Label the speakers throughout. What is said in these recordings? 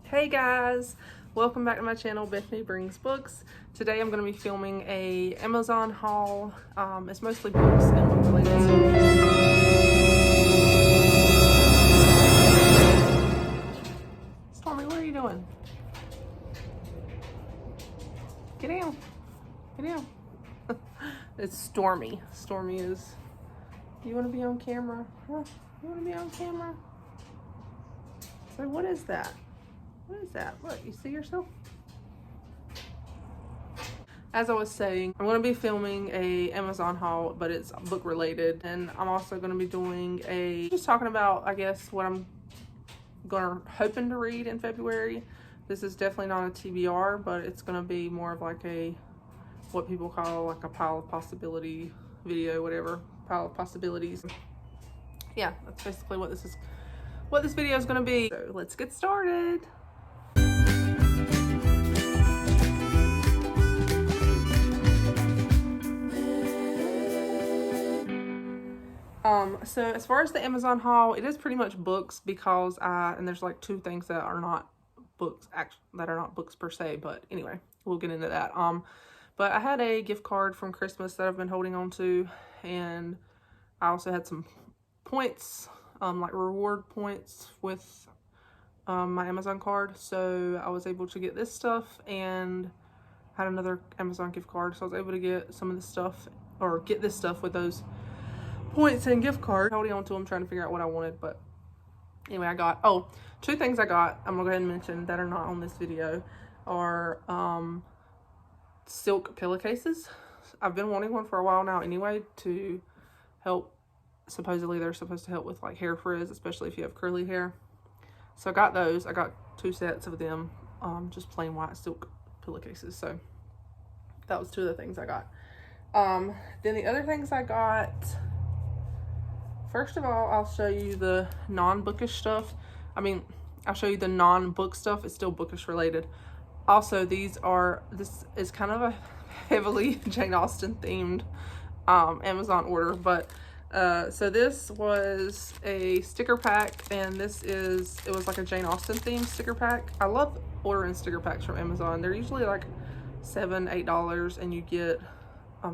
Speaker 1: Hey guys, welcome back to my channel, Bethany Brings Books. Today I'm going to be filming a Amazon haul. It's mostly books and book related stuff. Stormy, what are you doing? Get down. Get down. It's Stormy. Stormy is... You want to be on camera? Huh? You want to be on camera? So what is that? What is that? Look, you see yourself? As I was saying, I'm going to be filming a Amazon haul, but it's book related. And I'm also going to be doing just talking about, I guess, what I'm hoping to read in February. This is definitely not a TBR, but it's going to be more of like what people call like a pile of possibility video, whatever, pile of possibilities. Yeah, that's basically what this video is going to be. So let's get started. So as far as the Amazon haul, it is pretty much books because and there's like two things that are not books, that are not books per se, but anyway, we'll get into that. But I had a gift card from Christmas that I've been holding on to, and I also had some points, like reward points with my Amazon card, so I was able to get this stuff and had another Amazon gift card, so I was able to get some of this stuff, or get this stuff with those points and gift card. Holding on to them, trying to figure out what I wanted. But anyway, I got two things I got. I'm gonna go ahead and mention that are not on this video are silk pillowcases. I've been wanting one for a while now anyway, to help. Supposedly they're supposed to help with like hair frizz, especially if you have curly hair. So I got those. I got 2 sets of them, just plain white silk pillowcases. So that was 2 of the things I got. Then the other things I got, first of all, I'll show you the non-bookish stuff. I mean, I'll show you the non-book stuff. It's still bookish related. Also, this is kind of a heavily Jane Austen themed Amazon order, but so this was a sticker pack, and it was like a Jane Austen themed sticker pack. I love ordering sticker packs from Amazon. They're usually like $7-8, and you get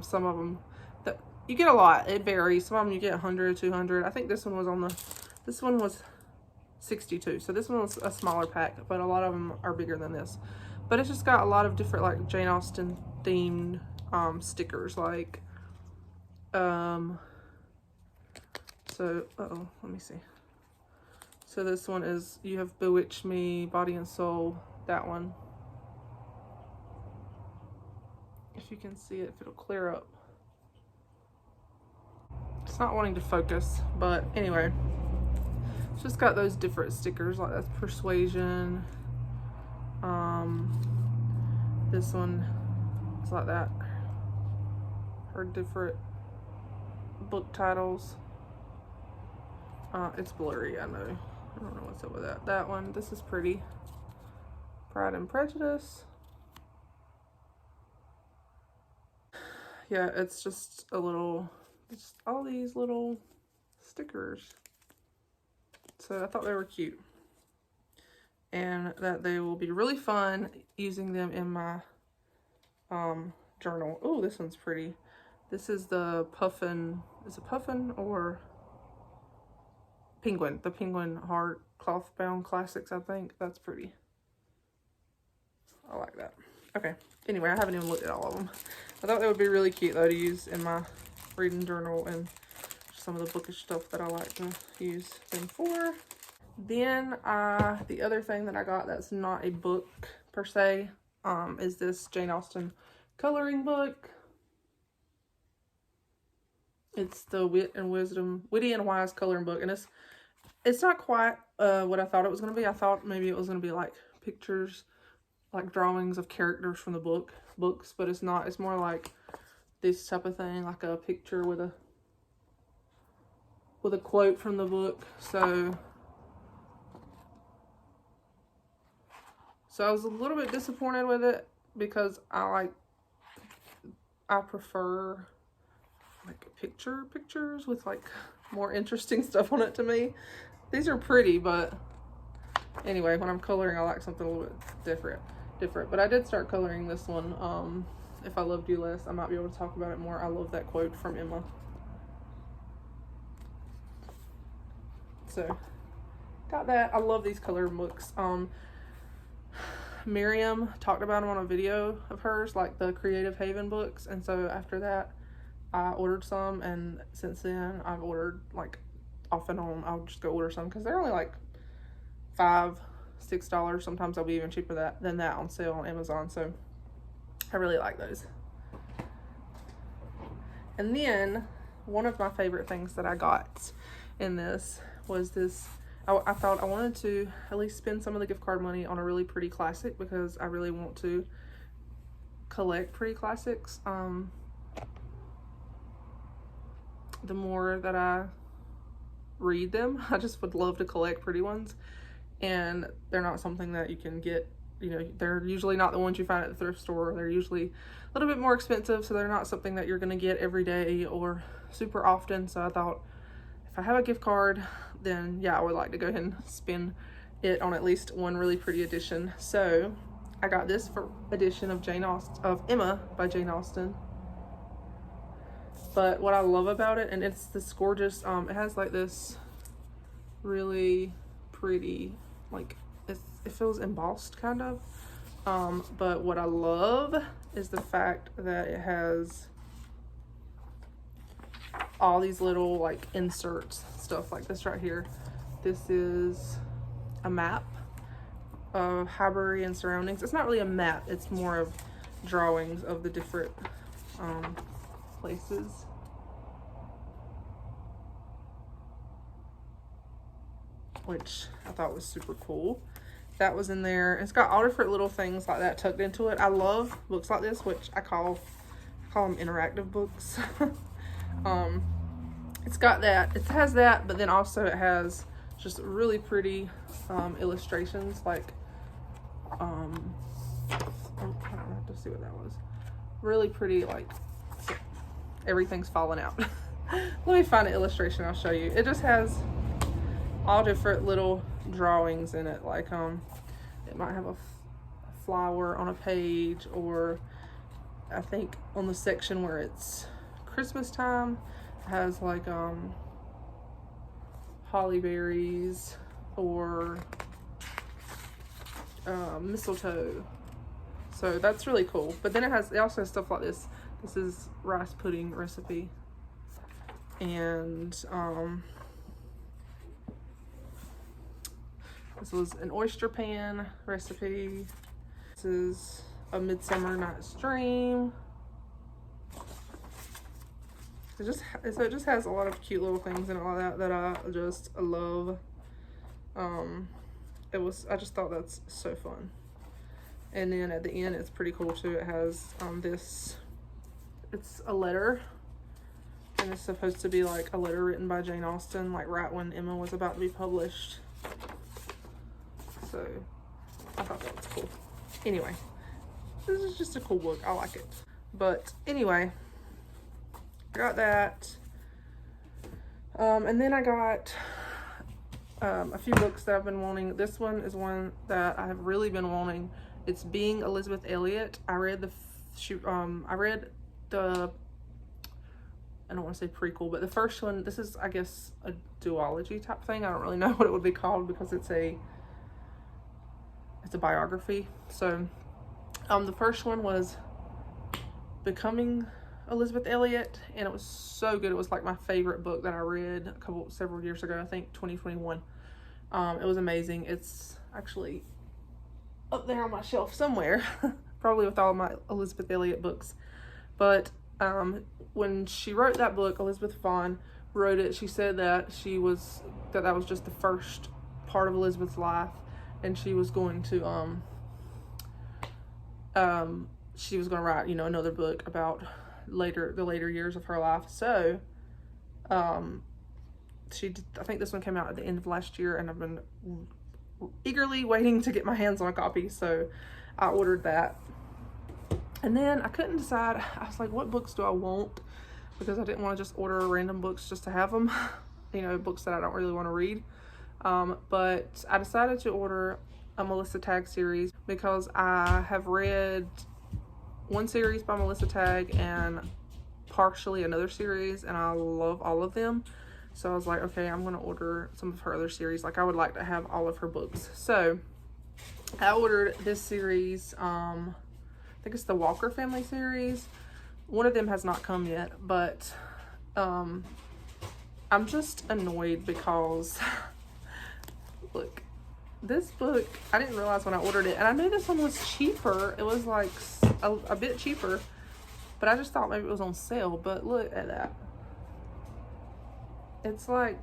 Speaker 1: some of them that you get a lot. It varies. Some of them you get 100, 200. I think this one was 62. So this one was a smaller pack, but a lot of them are bigger than this. But it's just got a lot of different like Jane Austen themed stickers, like so let me see. So this one is, you have Bewitch Me, Body and Soul, that one. If you can see it, if it'll clear up. It's not wanting to focus, but anyway, it's just got those different stickers, like that's Persuasion. This one is like that. Her different book titles. It's blurry, I know. I don't know what's up with that. That one, this is pretty. Pride and Prejudice. Yeah, it's just all these little stickers. So I thought they were cute. And that they will be really fun using them in my journal. Oh, this one's pretty. This is the Puffin. Is it Puffin or Penguin? The Penguin hard cloth bound classics, I think. That's pretty. I like that. Okay. Anyway, I haven't even looked at all of them. I thought they would be really cute though to use in my reading journal and some of the bookish stuff that I like to use them for. Then the other thing that I got that's not a book per se is this Jane Austen coloring book. It's the Witty and Wise coloring book, and it's not quite what I thought it was going to be. I thought maybe it was going to be like pictures, like drawings of characters from the books, but it's not. It's more like this type of thing, like a picture with a quote from the book. So I was a little bit disappointed with it because I prefer like pictures with like more interesting stuff on it to me. These are pretty, but Anyway, when I'm coloring, I like something a little bit different. But I did start coloring this one. If I Loved You Less, I might be able to talk about it more. I love that quote from Emma. So, got that. I love these colored books. Miriam talked about them on a video of hers, like the Creative Haven books, and so after that, I ordered some, and since then, I've ordered, like, off and on. I'll just go order some, because they're only, like, $5-6. Sometimes they'll be even cheaper than that on sale on Amazon, so I really like those. And then, one of my favorite things that I got in this was this. I thought I wanted to at least spend some of the gift card money on a really pretty classic, because I really want to collect pretty classics. The more that I read them, I just would love to collect pretty ones, and they're not something that you can get, you know, they're usually not the ones you find at the thrift store. They're usually a little bit more expensive, so they're not something that you're going to get every day or super often. So I thought, if I have a gift card, then yeah, I would like to go ahead and spend it on at least one really pretty edition. So I got this for edition of Emma by Jane Austen. But what I love about it, and it's this gorgeous, it has like this really pretty, like, it feels embossed kind of. But what I love is the fact that it has all these little, like, inserts, stuff like this right here. This is a map of Highbury and surroundings. It's not really a map, it's more of drawings of the different places. Which I thought was super cool. That was in there. It's got all different little things like that tucked into it. I love books like this, which I call them interactive books. It's got that. It has that, but then also it has just really pretty illustrations, like oh, I don't have to see what that was. Really pretty, like, everything's falling out. Let me find an illustration, I'll show you. It just has all different little drawings in it, like it might have a flower on a page, or I think on the section where it's Christmas time, it has like holly berries or mistletoe. So that's really cool. But then it also has stuff like this. This is rice pudding recipe, and this was an oyster pan recipe. This is A Midsummer Night's Dream. It just has a lot of cute little things in it like that that I just love. I just thought that's so fun. And then at the end, it's pretty cool too. It has it's a letter, and it's supposed to be like a letter written by Jane Austen, like right when Emma was about to be published. So I thought that was cool. Anyway, this is just a cool book. I like it. But anyway, I got that. And then I got a few books that I've been wanting. This one is one that I have really been wanting. It's Being Elizabeth Elliot. I read the I don't want to say prequel, but the first one. This is, I guess, a duology type thing. I don't really know what it would be called because it's a biography. So the first one was Becoming Elizabeth Elliot, and it was so good. It was like my favorite book that I read several years ago, I think 2021. It was amazing. It's actually up there on my shelf somewhere, probably with all my Elizabeth Elliot books. But when she wrote that book, Elizabeth Vaughn wrote it, she said that that was just the first part of Elizabeth's life, and she was going to write, another book about the later years of her life. So I think this one came out at the end of last year, and I've been eagerly waiting to get my hands on a copy, so I ordered that. And then I couldn't decide. I was like, what books do I want? Because I didn't want to just order random books just to have them, books that I don't really want to read. But I decided to order a Melissa Tagg series because I have read one series by Melissa Tagg and partially another series, and I love all of them. So I was like, okay, I'm going to order some of her other series. Like, I would like to have all of her books. So I ordered this series. I think it's the Walker family series. One of them has not come yet, but I'm just annoyed because look, this book, I didn't realize when I ordered it, and I knew this one was cheaper. It was like a bit cheaper, but I just thought maybe it was on sale. But look at that. It's like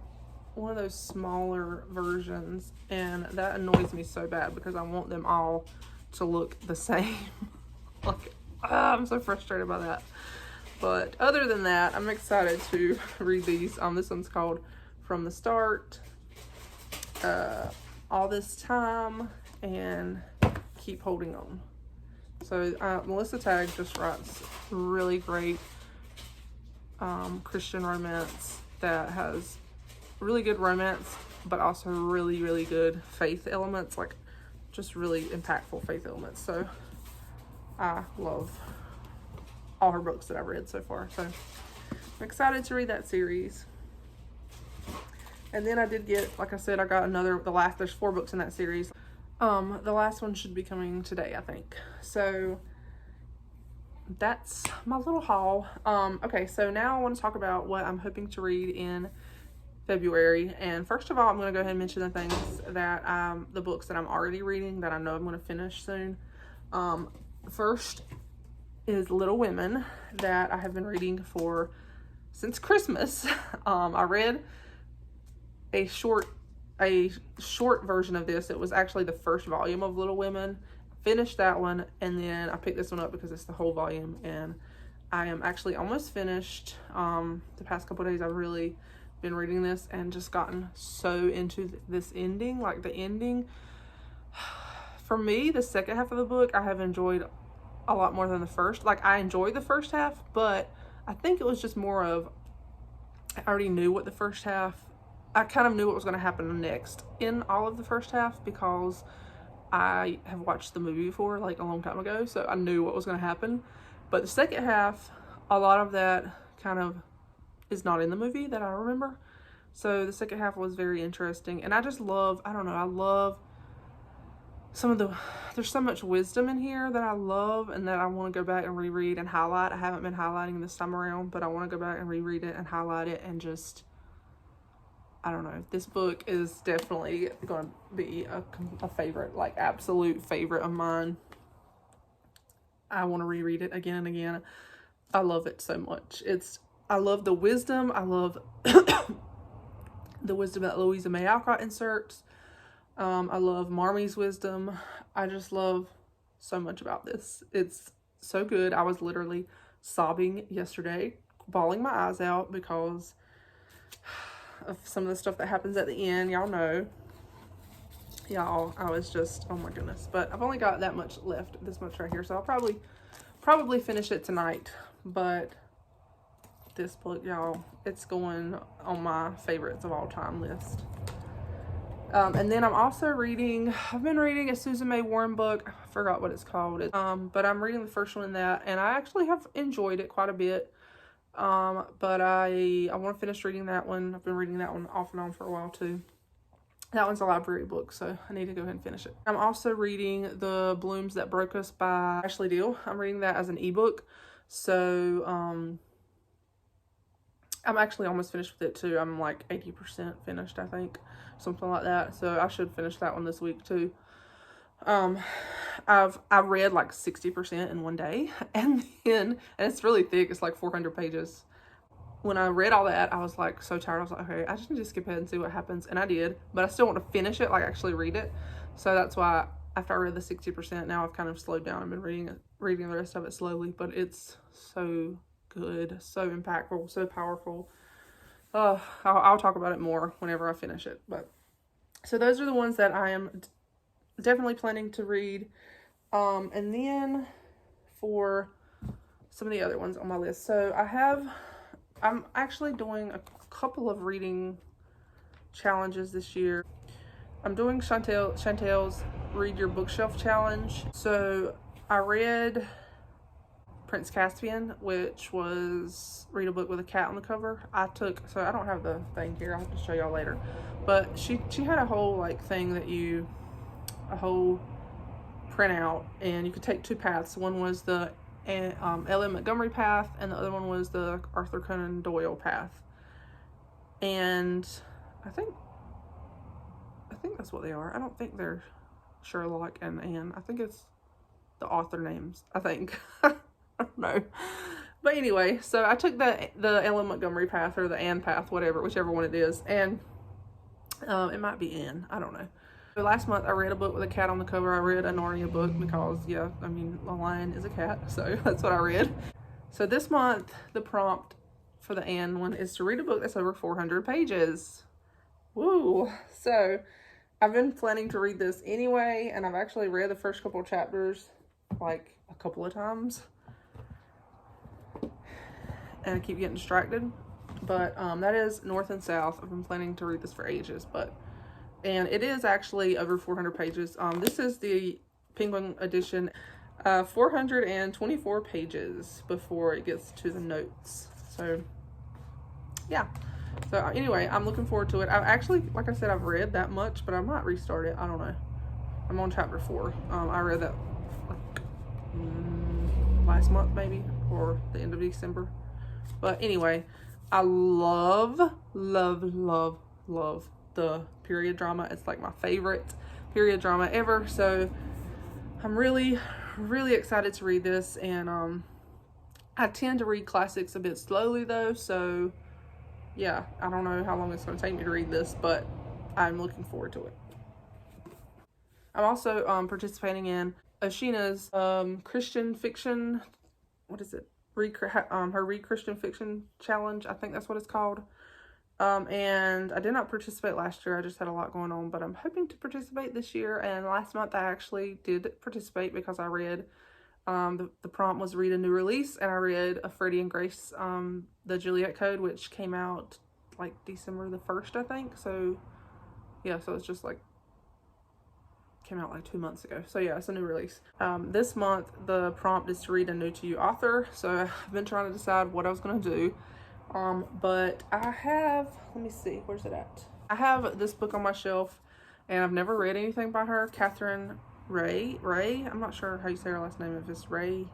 Speaker 1: one of those smaller versions, and that annoys me so bad because I want them all to look the same. Like, I'm so frustrated by that. But other than that, I'm excited to read these. This one's called From the Start, All This Time, and Keep Holding On. So Melissa Tagg just writes really great Christian romance that has really good romance, but also really, really good faith elements, like just really impactful faith elements. So I love all her books that I've read so far. So I'm excited to read that series. And then I did get, like I said, I got there's 4 books in that series. The last one should be coming today, I think. So that's my little haul. Okay, so now I want to talk about what I'm hoping to read in February. And first of all, I'm going to go ahead and mention the things that the books that I'm already reading that I know I'm going to finish soon. First is Little Women, that I have been reading since Christmas. I read a short version of this. It was actually the first volume of Little Women. Finished that one, and then I picked this one up because it's the whole volume, and I am actually almost finished. The past couple of days I've really been reading this and just gotten so into this ending. Like, the ending, for me, the second half of the book I have enjoyed a lot more than the first. Like, I enjoyed the first half, but I think it was just more of, I already knew what the first half, I kind of knew what was going to happen next in all of the first half because I have watched the movie before, like a long time ago, so I knew what was going to happen. But the second half, a lot of that kind of is not in the movie that I remember. So the second half was very interesting, and I just love, I don't know, I love there's so much wisdom in here that I love and that I want to go back and reread and highlight. I haven't been highlighting this time around, but I want to go back and reread it and highlight it, and just, I don't know, this book is definitely going to be a favorite, like absolute favorite of mine. I want to reread it again and again. I love it so much. I love the wisdom. I love the wisdom that Louisa May Alcott inserts. I love Marmie's wisdom. I just love so much about this. It's so good. I was literally sobbing yesterday, bawling my eyes out because of some of the stuff that happens at the end. Y'all know. Y'all, I was just, oh my goodness. But I've only got that much left, this much right here. So I'll probably finish it tonight. But this book, y'all, it's going on my favorites of all time list. And then I've been reading a Susan May Warren book. I forgot what it's called. But I'm reading the first one in that, and I actually have enjoyed it quite a bit. But I want to finish reading that one. I've been reading that one off and on for a while too. That one's a library book, so I need to go ahead and finish it. I'm also reading The Blooms That Broke Us by Ashley Deal. I'm reading that as an ebook. So, I'm actually almost finished with it too. I'm like 80% finished, I think. Something like that. So I should finish that one this week too. I read like 60% in one day, and it's really thick. It's like 400 pages. When I read all that, I was like so tired. I was like, okay, I just need to skip ahead and see what happens. And I did, but I still want to finish it, like actually read it. So that's why after I read the 60%, now I've kind of slowed down. I've been reading the rest of it slowly, but it's so good, so impactful, so powerful. I'll talk about it more whenever I finish it. But so those are the ones that I am definitely planning to read. And then for some of the other ones on my list. So I'm actually doing a couple of reading challenges this year. I'm doing Chantel's Read Your Bookshelf Challenge. So I read Prince Caspian, which was read a book with a cat on the cover. So I don't have the thing here, I'll have to show y'all later. But she had a whole like thing that a whole printout, and you could take two paths. One was the L.M. Montgomery path, and the other one was the Arthur Conan Doyle path. And I think that's what they are. I don't think they're Sherlock and Anne. I think it's the author names, I think. I don't know. But anyway, so I took the L.M. Montgomery path or the Anne path, whatever, whichever one it is. And it might be Anne. I don't know. So last month I read a book with a cat on the cover. I read a Narnia book because, yeah, I mean, a lion is a cat. So that's what I read. So this month, the prompt for the Anne one is to read a book that's over 400 pages. Woo! So I've been planning to read this anyway, and I've actually read the first couple of chapters like a couple of times. And I keep getting distracted. But that is North and South. I've been planning to read this for ages, and it is actually over 400 pages. This is the Penguin edition, 424 pages before it gets to the notes. So yeah. So anyway, I'm looking forward to it. I've actually, like I said, I've read that much, but I might restart it. I don't know. I'm on chapter 4. I read that like, last month maybe, or the end of December. But anyway, I love the period drama. It's like my favorite period drama ever. So I'm really excited to read this. And I tend to read classics a bit slowly though. So yeah, I don't know how long it's going to take me to read this, but I'm looking forward to it. I'm also participating in Ashina's Christian Fiction. What is it? Her Read Christian Fiction Challenge. I think that's what it's called. And I did not participate last year. I just had a lot going on, but I'm hoping to participate this year. And last month I actually did participate because I read, the prompt was read a new release, and I read a Freddie and Grace, the Juliet Code, which came out like December the 1st, I think. So yeah, so it's just like, came out like 2 months ago. So yeah, it's a new release. This month the prompt is to read a new to you author. So I've been trying to decide what I was going to do. But I have, let me see, where's it at? I have this book on my shelf, and I've never read anything by her. Catherine Ray. I'm not sure how you say her last name, if it's Ray.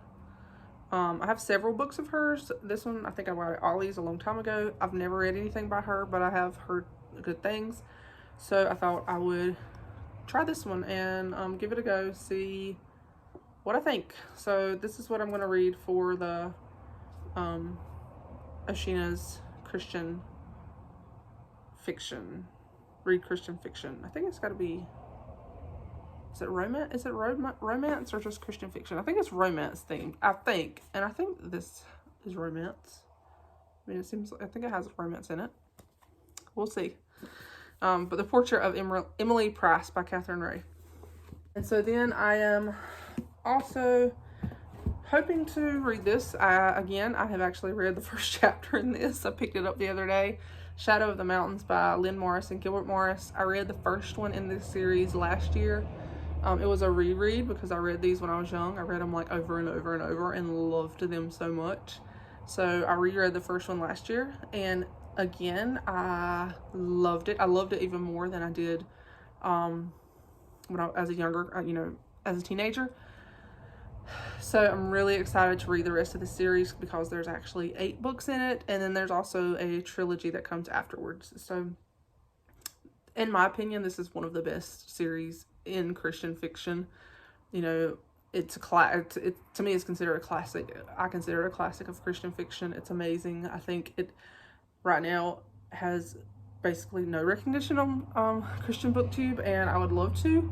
Speaker 1: I have several books of hers. This one, I think I read Ollie's a long time ago. I've never read anything by her, but I have heard good things. So I thought I would try this one and give it a go, see what I think. So this is what I'm going to read for the Ashina's Christian Fiction. Read Christian Fiction. I think it's got to be, is it romance? Is it romance or just Christian fiction? I think it's romance themed. I think this is romance. I mean, I think it has romance in it. We'll see. But The Portrait of Emily Price by Catherine Ray. And so then I am also hoping to read this. Again, I have actually read the first chapter in this. I picked it up the other day. Shadow of the Mountains by Lynn Morris and Gilbert Morris. I read the first one in this series last year. It was a reread because I read these when I was young. I read them like over and over and over and loved them so much. So I reread the first one last year, and again, I loved it. I loved it even more than I did as a teenager. So I'm really excited to read the rest of the series because there's actually 8 books in it, and then there's also a trilogy that comes afterwards. So in my opinion, this is one of the best series in Christian fiction. You know, it's to me, it's considered a classic. I consider it a classic of Christian fiction. It's amazing. I think it right now has basically no recognition on Christian BookTube, and I would love to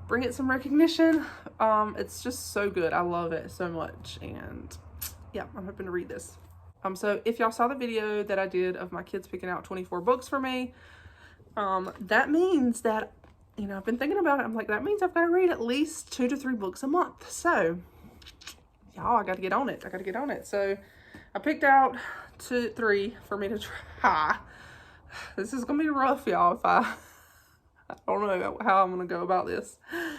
Speaker 1: bring it some recognition. It's just so good. I love it so much, and yeah, I'm hoping to read this. So if y'all saw the video that I did of my kids picking out 24 books for me, that means that, you know, I've been thinking about it. I'm like, that means I've got to read at least 2 to 3 books a month. So y'all, I got to get on it. So I picked out 2, 3 for me to try. This is gonna be rough, y'all. If I I don't know how I'm going to go about this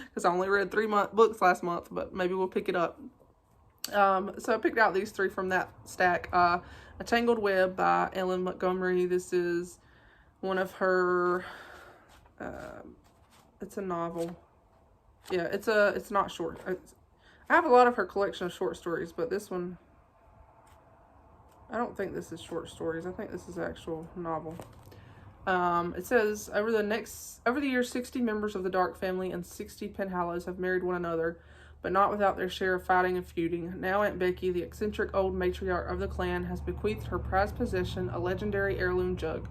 Speaker 1: because I only read 3 books last month, but maybe we'll pick it up. So I picked out these 3 from that stack. A Tangled Web by Ellen Montgomery. This is one of her, it's a novel. Yeah, it's not short. I have a lot of her collection of short stories, but this one, I don't think this is short stories. I think this is an actual novel. It says, over the years, 60 members of the Dark family and 60 Penhallows have married one another, but not without their share of fighting and feuding. Now Aunt Becky, the eccentric old matriarch of the clan, has bequeathed her prized possession, a legendary heirloom jug.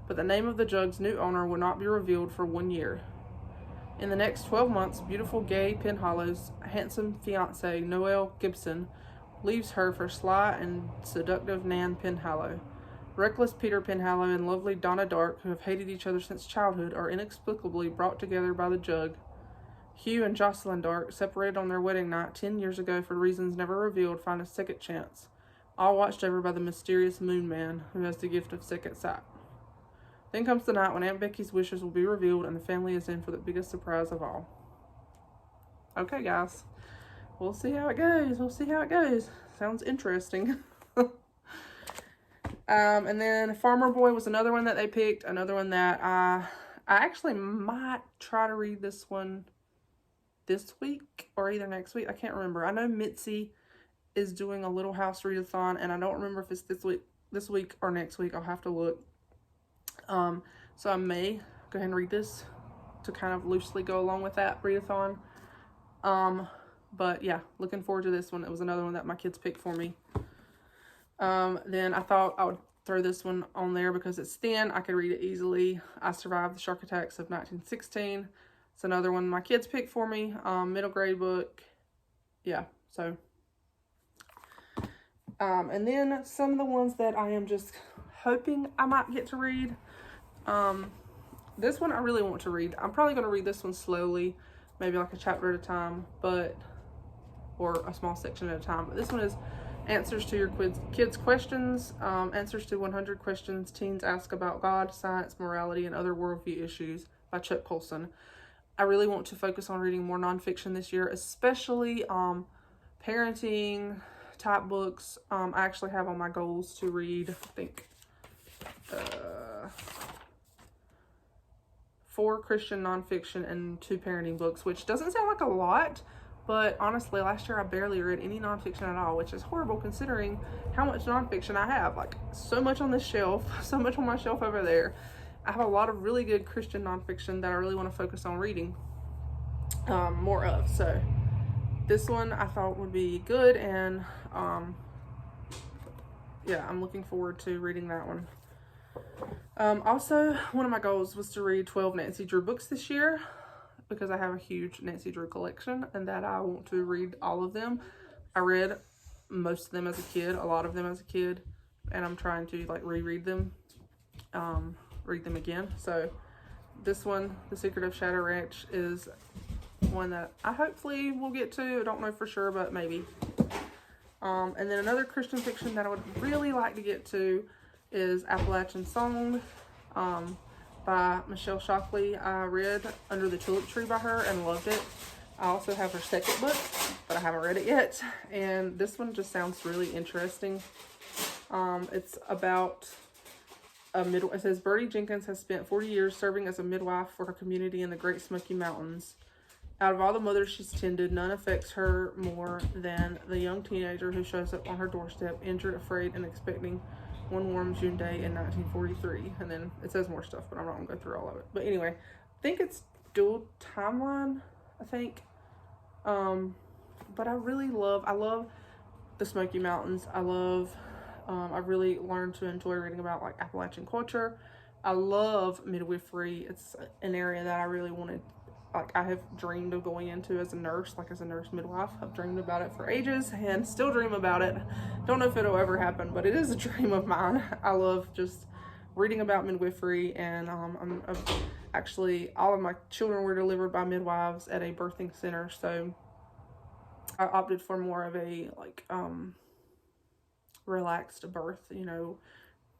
Speaker 1: But the name of the jug's new owner will not be revealed for 1 year. In the next 12 months, beautiful Gay Penhallow's handsome fiancé, Noel Gibson, leaves her for sly and seductive Nan Penhallow. Reckless Peter Penhallow and lovely Donna Dark, who have hated each other since childhood, are inexplicably brought together by the jug. Hugh and Jocelyn Dark, separated on their wedding night 10 years ago for reasons never revealed, find a second chance, all watched over by the mysterious Moon Man, who has the gift of second sight. Then comes the night when Aunt Becky's wishes will be revealed and the family is in for the biggest surprise of all. Okay, guys. We'll see how it goes. Sounds interesting. And then Farmer Boy was another one that they picked. Another one that I actually might try to read this one this week or either next week. I can't remember. I know Mitzi is doing a Little House readathon, and I don't remember if it's this week or next week. I'll have to look. So I may go ahead and read this to kind of loosely go along with that readathon. But yeah, looking forward to this one. It was another one that my kids picked for me. Then I thought I would throw this one on there because it's thin. I could read it easily. I Survived the Shark Attacks of 1916. It's another one my kids picked for me. Middle grade book. Yeah, so. And then some of the ones that I am just hoping I might get to read. This one I really want to read. I'm probably going to read this one slowly, maybe like a chapter at a time, or a small section at a time. But this one is Answers to Your Kids' Questions, Answers to 100 Questions Teens Ask About God, Science, Morality, and Other Worldview Issues by Chuck Colson. I really want to focus on reading more nonfiction this year, especially parenting type books. I actually have on my goals to read, I think, 4 Christian nonfiction and 2 parenting books, which doesn't sound like a lot, but honestly, last year I barely read any nonfiction at all, which is horrible considering how much nonfiction I have. Like, so much on this shelf, so much on my shelf over there. I have a lot of really good Christian nonfiction that I really want to focus on reading more of. So this one I thought would be good, and yeah, I'm looking forward to reading that one. Also, one of my goals was to read 12 Nancy Drew books this year, because I have a huge Nancy Drew collection and that I want to read all of them. I read most of them as a kid, a lot of them as a kid, and I'm trying to like reread them, read them again. So this one, The Secret of Shadow Ranch, is one that I hopefully will get to. I don't know for sure, but maybe. And then another Christian fiction that I would really like to get to is Appalachian Song by Michelle Shockley. I read Under the Tulip Tree by her and loved it. I also have her second book, but I haven't read it yet. And this one just sounds really interesting. It's about it says Bertie Jenkins has spent 40 years serving as a midwife for her community in the Great Smoky Mountains. Out of all the mothers she's tended, none affects her more than the young teenager who shows up on her doorstep, injured, afraid, and expecting one warm June day in 1943. And then it says more stuff, but I'm not going to go through all of it. But anyway, I think it's dual timeline, I think. But I love the Smoky Mountains. I've really learned to enjoy reading about like Appalachian culture. I love midwifery. It's an area that I really wanted, like I have dreamed of going into as a nurse, like as a nurse midwife. I've dreamed about it for ages and still dream about it. Don't know if it'll ever happen, but it is a dream of mine. I love just reading about midwifery, and actually all of my children were delivered by midwives at a birthing center, so I opted for more of a like relaxed birth, you know,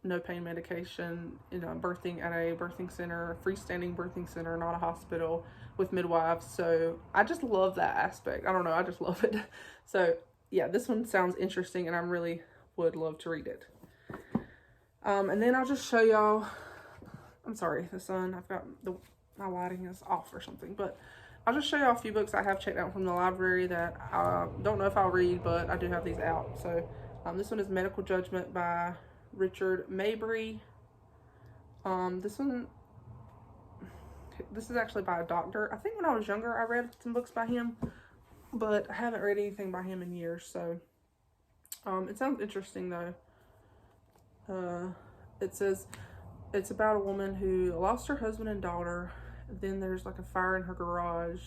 Speaker 1: no pain medication, you know, birthing at a birthing center, freestanding birthing center, not a hospital, with midwives. So I just love that aspect. I don't know, I just love it. So yeah, this one sounds interesting and I really would love to read it. And then I'll just show y'all, I'm sorry, the sun, I've got my lighting is off or something, but I'll just show y'all a few books I have checked out from the library that I don't know if I'll read, but I do have these out. So this one is Medical Judgment by Richard Mabry. This is actually by a doctor. I think when I was younger I read some books by him, but I haven't read anything by him in years. So it sounds interesting though. It says it's about a woman who lost her husband and daughter. Then there's like a fire in her garage,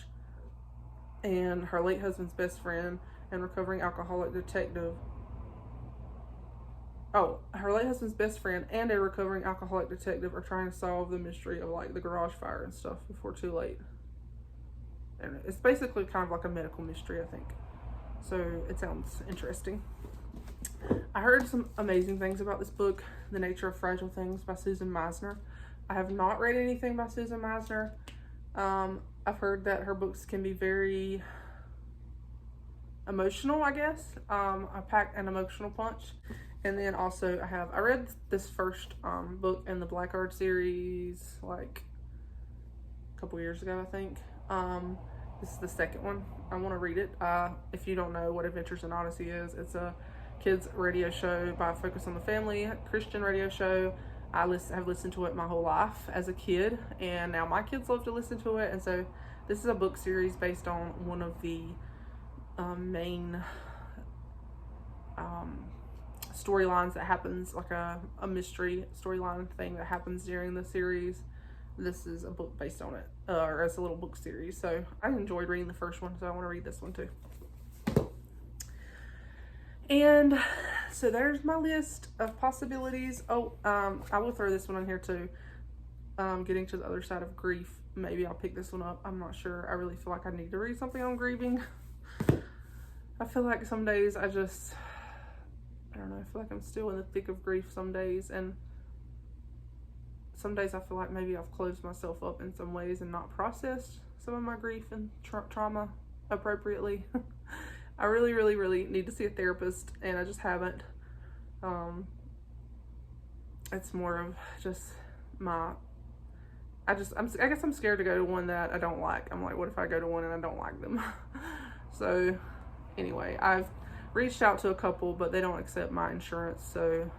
Speaker 1: and her late husband's best friend and recovering alcoholic detective. Oh, her late husband's best friend and a recovering alcoholic detective are trying to solve the mystery of like the garage fire and stuff before too late. And it's basically kind of like a medical mystery, I think. So it sounds interesting. I heard some amazing things about this book, The Nature of Fragile Things by Susan Meisner. I have not read anything by Susan Meisner. I've heard that her books can be very emotional, I guess. I pack an emotional punch. And then also I read this first book in the Blackguard series like a couple years ago, I think. This is the second one. I want to read it. If you don't know what Adventures in Odyssey is, it's a kids radio show by Focus on the Family, Christian radio show. I have listened to it my whole life as a kid, and now my kids love to listen to it. And so this is a book series based on one of the main storylines that happens, like a mystery storyline thing that happens during the series. This is a book based on it, or it's a little book series. So I enjoyed reading the first one, so I want to read this one too. And so there's my list of possibilities. Oh, I will throw this one in here too. Getting to the Other Side of Grief. Maybe I'll pick this one up. I'm not sure. I really feel like I need to read something on grieving. I feel like some days I don't know, I feel like I'm still in the thick of grief some days, and some days I feel like maybe I've closed myself up in some ways and not processed some of my grief and trauma appropriately. I really, really, really need to see a therapist, and I just haven't. It's more of just I guess I'm scared to go to one that I don't like. I'm like, what if I go to one and I don't like them? So anyway, I've reached out to a couple, but they don't accept my insurance. So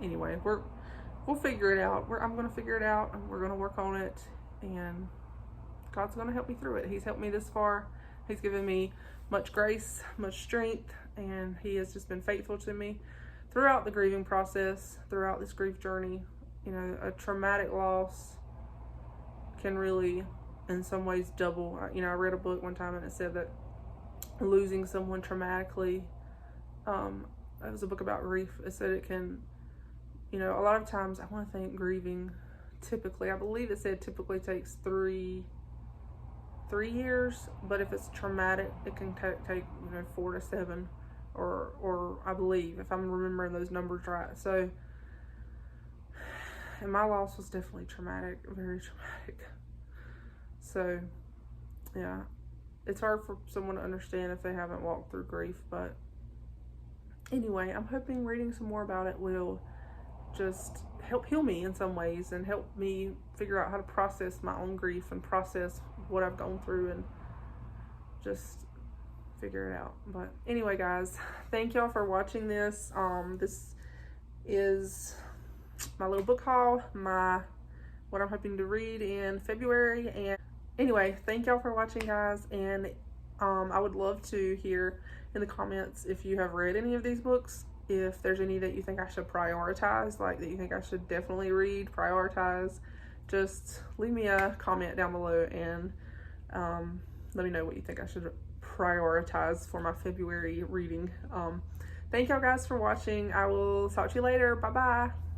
Speaker 1: anyway, we'll figure it out. I'm gonna figure it out, and we're gonna work on it, and God's gonna help me through it. He's helped me this far. He's given me much grace, much strength, and he has just been faithful to me throughout the grieving process, throughout this grief journey. You know, a traumatic loss can really, in some ways, double. You know, I read a book one time and it said that losing someone traumatically, it was a book about grief. It said it can, you know, a lot of times, I want to think grieving typically, I believe it said typically takes 3 years, but if it's traumatic, it can take 4 to 7, or I believe, if I'm remembering those numbers right. So, and my loss was definitely traumatic, very traumatic. So, yeah, it's hard for someone to understand if they haven't walked through grief, but anyway, I'm hoping reading some more about it will just help heal me in some ways and help me figure out how to process my own grief and process what I've gone through and just figure it out. But anyway, guys, thank y'all for watching this. This is my little book haul, what I'm hoping to read in February. And anyway, thank y'all for watching, guys, and I would love to hear in the comments if you have read any of these books, if there's any that you think I should prioritize, like that you think I should definitely read, prioritize. Just leave me a comment down below and let me know what you think I should prioritize for my February reading. Thank y'all guys for watching. I will talk to you later. Bye bye.